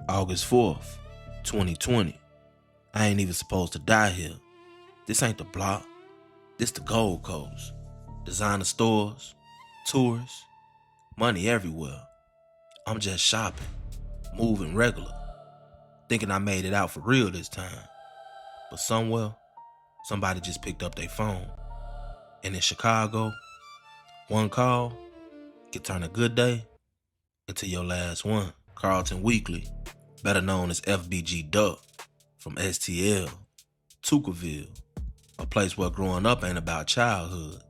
August 4th, 2020. I ain't even supposed to die here. This ain't the block. This the Gold Coast. Designer stores, tourists, money everywhere. I'm just shopping, moving regular, thinking I made it out for real this time. But somewhere, somebody just picked up their phone. And in Chicago, one call can turn a good day into your last one. Carlton Weekly, better known as FBG Duck, from STL, Tuckerville, a place where growing up ain't about childhood,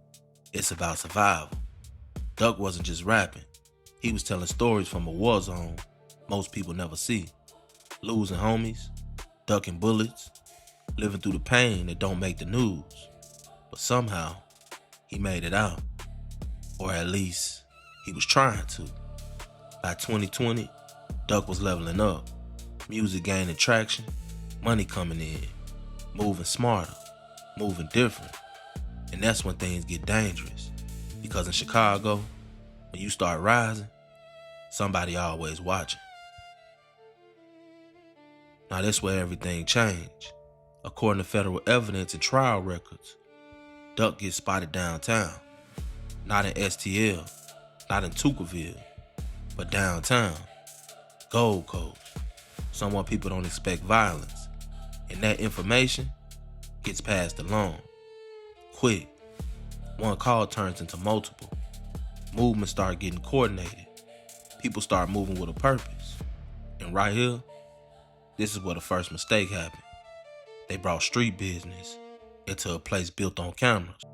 it's about survival. Duck wasn't just rapping, he was telling stories from a war zone most people never see. Losing homies, ducking bullets, living through the pain that don't make the news. But somehow, he made it out. Or at least, he was trying to. By 2020, Duck was leveling up, music gaining traction, money coming in, moving smarter, moving different. And that's when things get dangerous. Because in Chicago, when you start rising, somebody always watching. Now that's where everything changed. According to federal evidence and trial records, Duck gets spotted downtown. Not in STL, not in Tuckerville, but downtown, Gold Coast, somewhere people don't expect violence. And that information gets passed along. Quick. One call turns into multiple. Movements start getting coordinated. People start moving with a purpose. And right here, this is where the first mistake happened. They brought street business into a place built on cameras.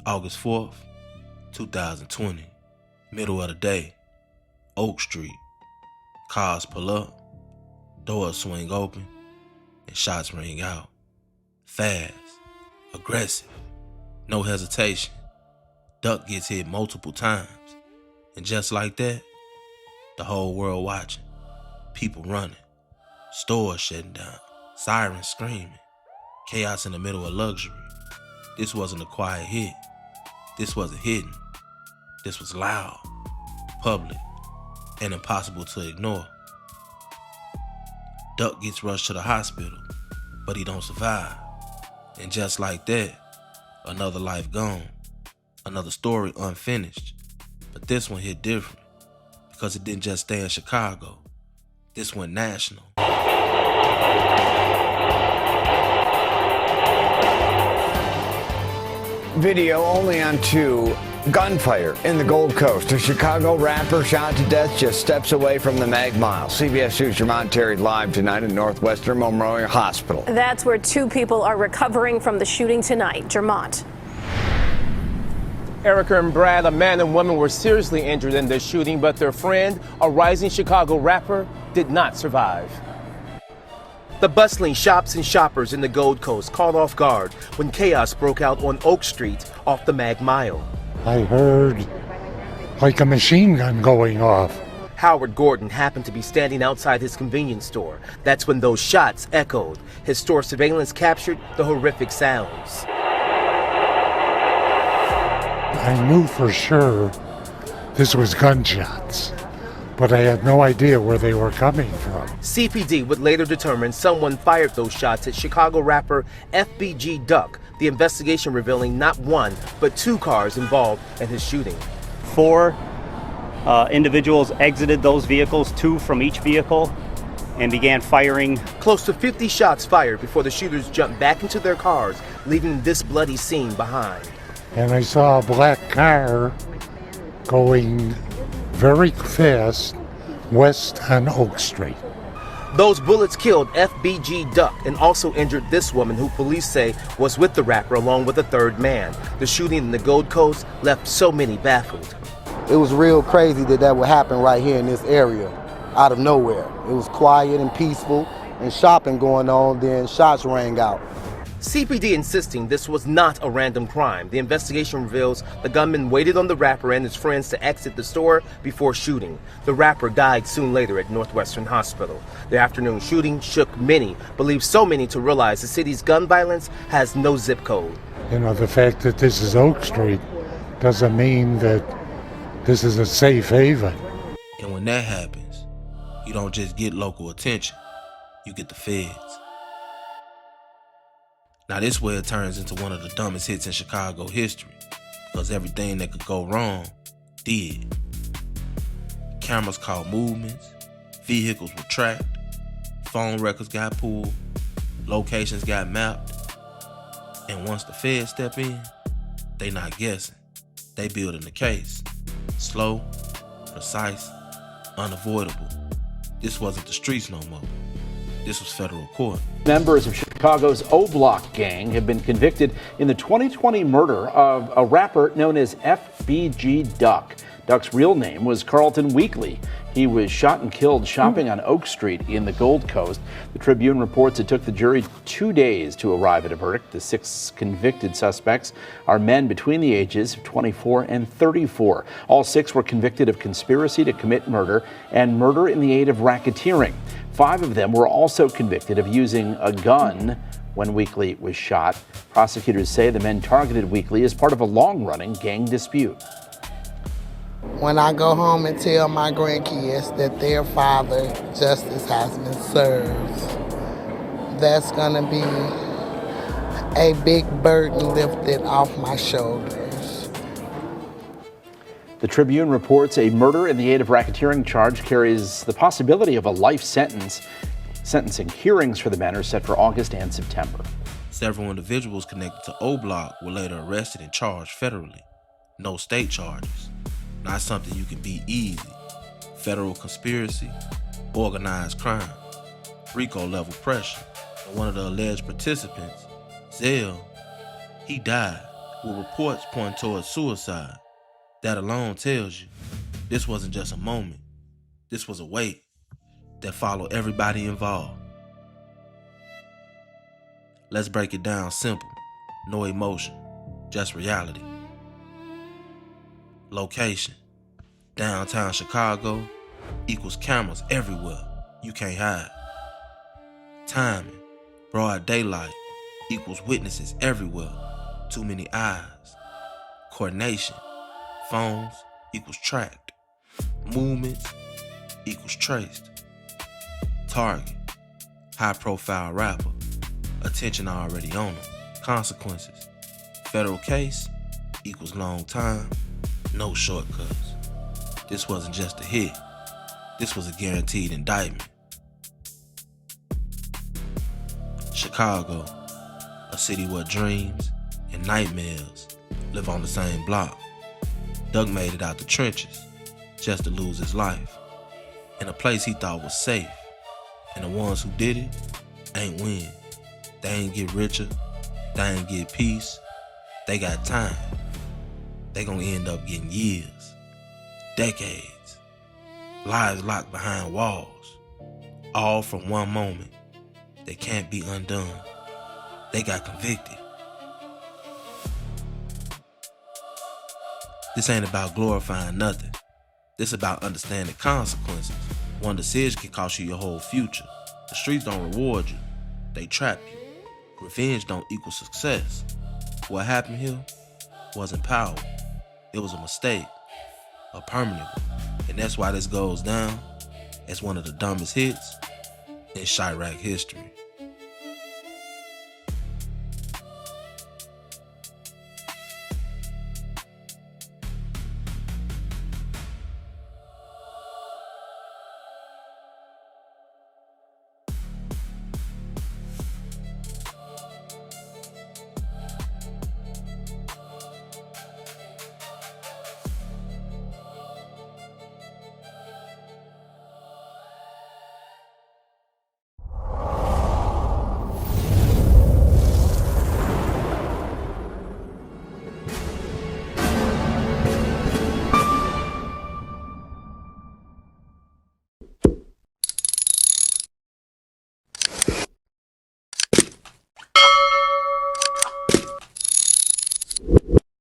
August 4th, 2020, middle of the day, Oak Street. Cars pull up, doors swing open, and shots ring out. Fast, aggressive, no hesitation. Duck gets hit multiple times, and just like that, the whole world watching. People running, stores shutting down, sirens screaming, chaos in the middle of luxury. This wasn't a quiet hit. This wasn't hidden. This was loud, public, and impossible to ignore. Duck gets rushed to the hospital, but he don't survive. And just like that, another life gone, another story unfinished. But this one hit different, because it didn't just stay in Chicago. This went national. Video only on 2. Gunfire in the Gold Coast. A Chicago rapper shot to death just steps away from the Mag Mile. CBS News' Jermont Terry live tonight at Northwestern Memorial Hospital. That's where 2 people are recovering from the shooting tonight. Jermont. Erica and Brad, a man and woman, were seriously injured in this shooting, but their friend, a rising Chicago rapper, did not survive. The bustling shops and shoppers in the Gold Coast caught off guard when chaos broke out on Oak Street off the Mag Mile. I heard like a machine gun going off. Howard Gordon happened to be standing outside his convenience store. That's when those shots echoed. His store surveillance captured the horrific sounds. I knew for sure this was gunshots, but I had no idea where they were coming from. CPD would later determine someone fired those shots at Chicago rapper FBG Duck, the investigation revealing not 1, but 2 cars involved in his shooting. 4 individuals exited those vehicles, 2 from each vehicle, and began firing. Close to 50 shots fired before the shooters jumped back into their cars, leaving this bloody scene behind. And I saw a black car going very fast west on Oak Street. Those bullets killed FBG Duck and also injured this woman who police say was with the rapper along with a 3rd man. The shooting in the Gold Coast left so many baffled. It was real crazy that would happen right here in this area, out of nowhere. It was quiet and peaceful and shopping going on, then shots rang out. CPD insisting this was not a random crime. The investigation reveals the gunman waited on the rapper and his friends to exit the store before shooting. The rapper died soon later at Northwestern Hospital. The afternoon shooting shook many, believed so many to realize the city's gun violence has no zip code. You know, the fact that this is Oak Street doesn't mean that this is a safe haven. And when that happens, you don't just get local attention, you get the feds. Now this where it turns into one of the dumbest hits in Chicago history, because everything that could go wrong did. Cameras caught movements, vehicles were tracked, phone records got pulled, locations got mapped, and once the feds step in, they not guessing. They building the case. Slow, precise, unavoidable. This wasn't the streets no more. This was federal court. Members of Chicago's O-Block gang have been convicted in the 2020 murder of a rapper known as FBG Duck. Duck's real name was Carlton Weekly. He was shot and killed shopping on Oak Street in the Gold Coast. The Tribune reports it took the jury 2 days to arrive at a verdict. The 6 convicted suspects are men between the ages of 24 and 34. All 6 were convicted of conspiracy to commit murder and murder in the aid of racketeering. 5 of them were also convicted of using a gun when Weekly was shot. Prosecutors say the men targeted Weekly as part of a long-running gang dispute. When I go home and tell my grandkids that their father, justice has been served, that's going to be a big burden lifted off my shoulders. The Tribune reports a murder in the aid of racketeering charge carries the possibility of a life sentence. Sentencing hearings for the men are set for August and September. Several individuals connected to O-Block were later arrested and charged federally. No state charges. Not something you can beat easy. Federal conspiracy, organized crime, RICO level pressure. And one of the alleged participants, Zell, he died, with reports pointing towards suicide. That alone tells you this wasn't just a moment. This was a weight that followed everybody involved. Let's break it down simple. No emotion, just reality. Location, downtown Chicago equals cameras everywhere. You can't hide. Timing, broad daylight equals witnesses everywhere. Too many eyes. Coordination, phones equals tracked. Movements equals traced. Target, high profile rapper. Attention already on them. Consequences, federal case equals long time. No shortcuts. This wasn't just a hit. This was a guaranteed indictment. Chicago, a city where dreams and nightmares live on the same block. Duck made it out the trenches just to lose his life in a place he thought was safe. And the ones who did it ain't win. They ain't get richer. They ain't get peace. They got time. They gonna end up getting years, decades, lives locked behind walls, all from one moment that can't be undone. They got convicted. This ain't about glorifying nothing. This about understanding consequences. One decision can cost you your whole future. The streets don't reward you, they trap you. Revenge don't equal success. What happened here wasn't power. It was a mistake, a permanent one. And that's why this goes down as one of the dumbest hits in Chiraq history.